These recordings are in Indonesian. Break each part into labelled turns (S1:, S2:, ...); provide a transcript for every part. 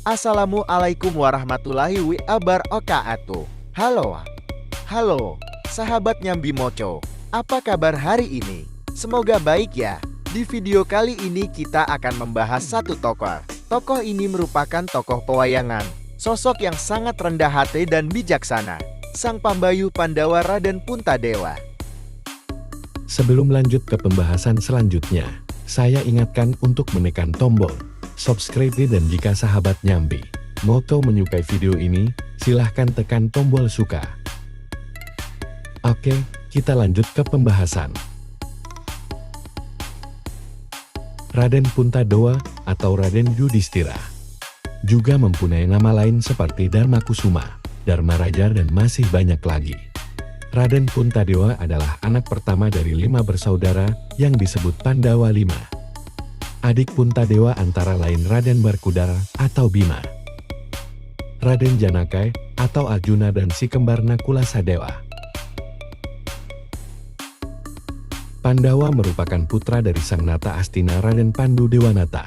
S1: Assalamualaikum warahmatullahi wabarakatuh. Halo, sahabat Nyambi Moco. Apa kabar hari ini? Semoga baik ya. Di video kali ini kita akan membahas satu tokoh. Tokoh ini merupakan tokoh pewayangan, sosok yang sangat rendah hati dan bijaksana, Sang Pambayu Pandawa Raden Puntadewa.
S2: Sebelum lanjut ke pembahasan selanjutnya, saya ingatkan untuk menekan tombol subscribe dan jika sahabat Nyambi Moco menyukai video ini, silahkan tekan tombol suka. Oke, kita lanjut ke pembahasan. Raden Puntadewa atau Raden Yudhistira juga mempunyai nama lain seperti Darmakusuma, Dharmaraja dan masih banyak lagi. Raden Puntadewa adalah anak pertama dari 5 bersaudara yang disebut Pandawa 5. Adik Puntadewa antara lain Raden Werkudara atau Bima, Raden Janaka atau Arjuna dan si kembar Nakula Sadewa. Pandawa merupakan putra dari Sang Nata Astina Raden Pandu Dewanata.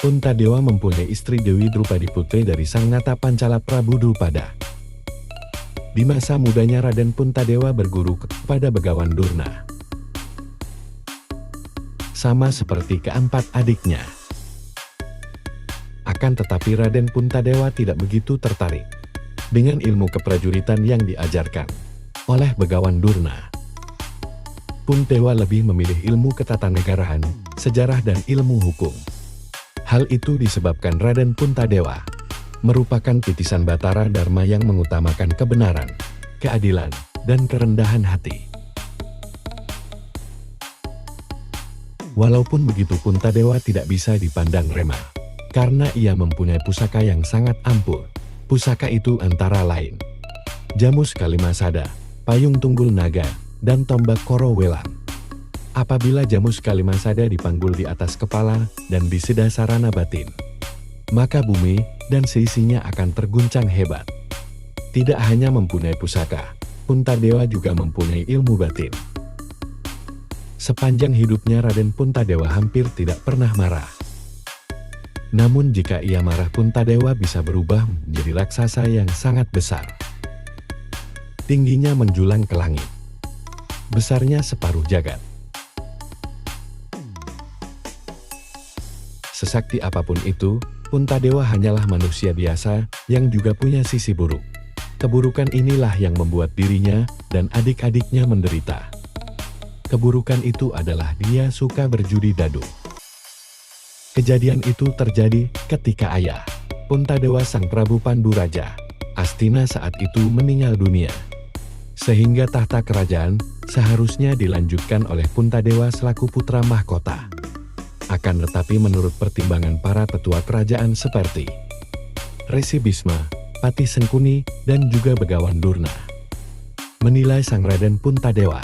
S2: Puntadewa mempunyai istri Dewi Drupadi putri dari Sang Nata Pancala Prabu Drupada. Di masa mudanya Raden Puntadewa berguru kepada Begawan Durna, sama seperti keempat adiknya. Akan tetapi Raden Puntadewa tidak begitu tertarik dengan ilmu keprajuritan yang diajarkan oleh Begawan Durna. Puntadewa lebih memilih ilmu ketatanegaraan, sejarah dan ilmu hukum. Hal itu disebabkan Raden Puntadewa merupakan titisan Batara Dharma yang mengutamakan kebenaran, keadilan, dan kerendahan hati. Walaupun begitu Puntadewa tidak bisa dipandang remeh, karena ia mempunyai pusaka yang sangat ampuh. Pusaka itu antara lain Jamus Kalimasada, Payung Tunggul Naga, dan Tombak Koro Welang. Apabila Jamus Kalimasada dipanggul di atas kepala dan di sedasarana batin, maka bumi dan seisinya akan terguncang hebat. Tidak hanya mempunyai pusaka, Puntadewa juga mempunyai ilmu batin. Sepanjang hidupnya Raden Puntadewa hampir tidak pernah marah. Namun jika ia marah Puntadewa bisa berubah menjadi raksasa yang sangat besar. Tingginya menjulang ke langit. Besarnya separuh jagat. Sesakti apapun itu, Puntadewa hanyalah manusia biasa yang juga punya sisi buruk. Keburukan inilah yang membuat dirinya dan adik-adiknya menderita. Keburukan itu adalah dia suka berjudi dadu. Kejadian itu terjadi ketika ayah Puntadewa Sang Prabu Panduraja Astina saat itu meninggal dunia. Sehingga tahta kerajaan seharusnya dilanjutkan oleh Puntadewa selaku putra mahkota. Akan tetapi menurut pertimbangan para tetua kerajaan seperti Resi Bisma, Patih Sengkuni, dan juga Begawan Durna, menilai Sang Raden Puntadewa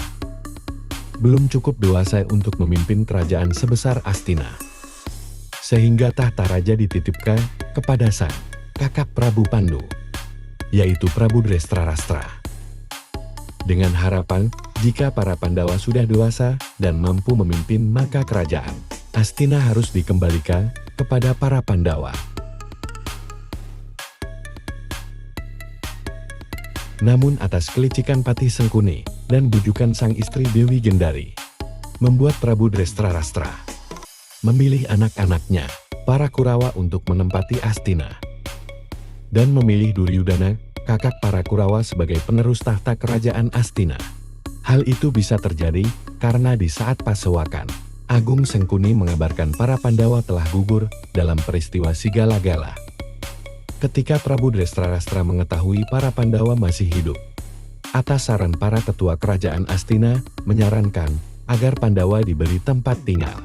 S2: belum cukup dewasa untuk memimpin kerajaan sebesar Astina. Sehingga tahta raja dititipkan kepada sang kakak Prabu Pandu, yaitu Prabu Drestrarastra. Dengan harapan, jika para Pandawa sudah dewasa dan mampu memimpin maka kerajaan Astina harus dikembalikan kepada para Pandawa. Namun atas kelicikan Patih Sengkuni dan bujukan sang istri Dewi Gendari, membuat Prabu Drestrarastra memilih anak-anaknya, para Kurawa untuk menempati Astina. Dan memilih Duryudana, kakak para Kurawa sebagai penerus tahta kerajaan Astina. Hal itu bisa terjadi karena di saat Pasewakan, Agung Sengkuni mengabarkan para Pandawa telah gugur dalam peristiwa Sigala-gala. Ketika Prabu Drestrarastra mengetahui para Pandawa masih hidup, atas saran para tetua kerajaan Astina menyarankan agar Pandawa diberi tempat tinggal.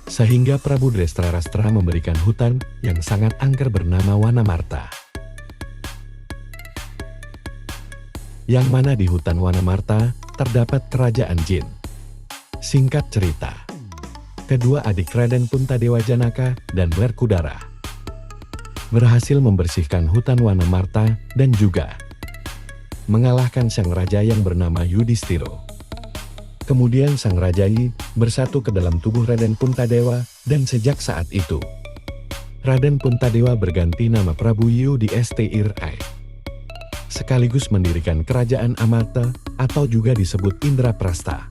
S2: Sehingga Prabu Drestrarastra memberikan hutan yang sangat angker bernama Wanamarta. Yang mana di hutan Wanamarta terdapat kerajaan jin. Singkat cerita, kedua adik Raden Puntadewa Janaka dan Werkudara berhasil membersihkan hutan Wanamarta dan juga mengalahkan sang raja yang bernama Yudhistira. Kemudian sang raja bersatu ke dalam tubuh Raden Puntadewa dan sejak saat itu Raden Puntadewa berganti nama Prabu Yudhisthira, sekaligus mendirikan kerajaan Amarta atau juga disebut Indraprastha.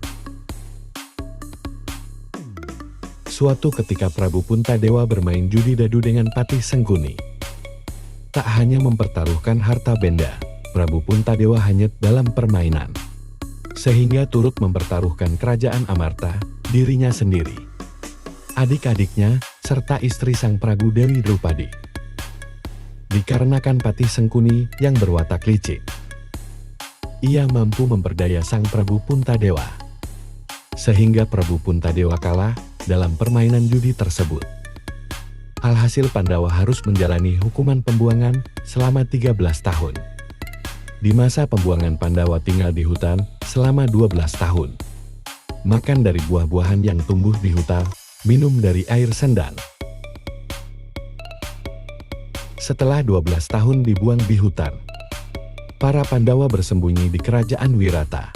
S2: Suatu ketika Prabu Puntadewa bermain judi dadu dengan Patih Sengkuni. Tak hanya mempertaruhkan harta benda, Prabu Puntadewa hanyut dalam permainan, sehingga turut mempertaruhkan kerajaan Amarta, dirinya sendiri, adik-adiknya, serta istri sang Prabu Dewi Drupadi. Dikarenakan Patih Sengkuni yang berwatak licik, ia mampu memperdaya sang Prabu Puntadewa, sehingga Prabu Puntadewa kalah dalam permainan judi tersebut. Alhasil Pandawa harus menjalani hukuman pembuangan selama 13 tahun. Di masa pembuangan Pandawa tinggal di hutan selama 12 tahun. Makan dari buah-buahan yang tumbuh di hutan, minum dari air sendan. Setelah 12 tahun dibuang di hutan, para Pandawa bersembunyi di kerajaan Wirata.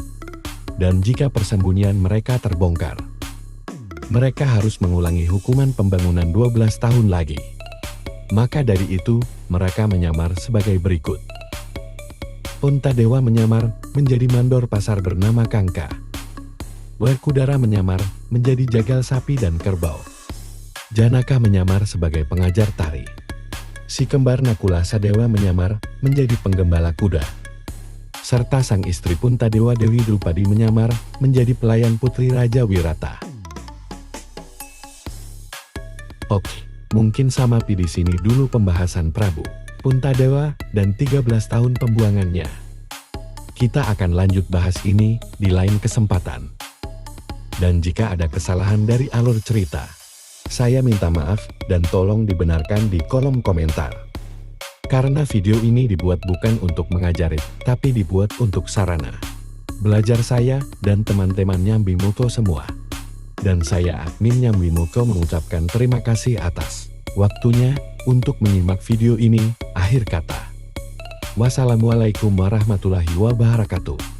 S2: Dan jika persembunyian mereka terbongkar, mereka harus mengulangi hukuman pembangunan 12 tahun lagi. Maka dari itu, mereka menyamar sebagai berikut. Puntadewa menyamar menjadi mandor pasar bernama Kangka. Werkudara menyamar menjadi jagal sapi dan kerbau. Janaka menyamar sebagai pengajar tari. Si kembar Nakula Sadewa menyamar menjadi penggembala kuda. Serta sang istri Puntadewa Dewi Drupadi menyamar menjadi pelayan putri Raja Wirata. Oke, mungkin sampai di sini dulu pembahasan Prabu Puntadewa dan 13 tahun pembuangannya. Kita akan lanjut bahas ini di lain kesempatan. Dan jika ada kesalahan dari alur cerita, saya minta maaf dan tolong dibenarkan di kolom komentar. Karena video ini dibuat bukan untuk mengajari, tapi dibuat untuk sarana belajar saya dan teman-teman Nyambi Muko semua. Dan saya admin Nyambi Muko mengucapkan terima kasih atas waktunya untuk menyimak video ini. Akhir kata, wassalamualaikum warahmatullahi wabarakatuh.